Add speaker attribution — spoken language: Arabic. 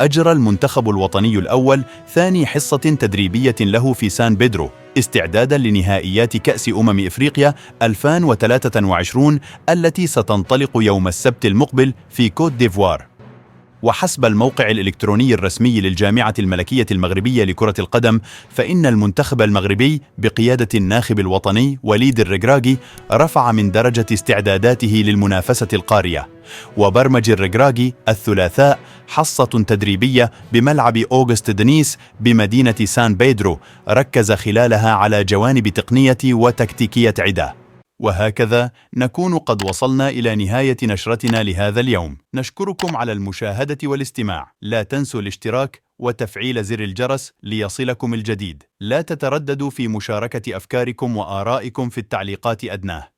Speaker 1: أجرى المنتخب الوطني الأول ثاني حصة تدريبية له في سان بيدرو استعداداً لنهائيات كأس إفريقيا 2023 التي ستنطلق يوم السبت المقبل في كوت ديفوار. وحسب الموقع الإلكتروني الرسمي للجامعة الملكية المغربية لكرة القدم، فإن المنتخب المغربي بقيادة الناخب الوطني وليد الركراكي رفع من درجة استعداداته للمنافسة القارية. وبرمج الركراكي الثلاثاء حصة تدريبية بملعب أوغست دنيس بمدينة سان بيدرو ركز خلالها على جوانب تقنية وتكتيكية عدة. وهكذا نكون قد وصلنا إلى نهاية نشرتنا لهذا اليوم. نشكركم على المشاهدة والاستماع. لا تنسوا الاشتراك وتفعيل زر الجرس ليصلكم الجديد. لا تترددوا في مشاركة أفكاركم وآرائكم في التعليقات أدناه.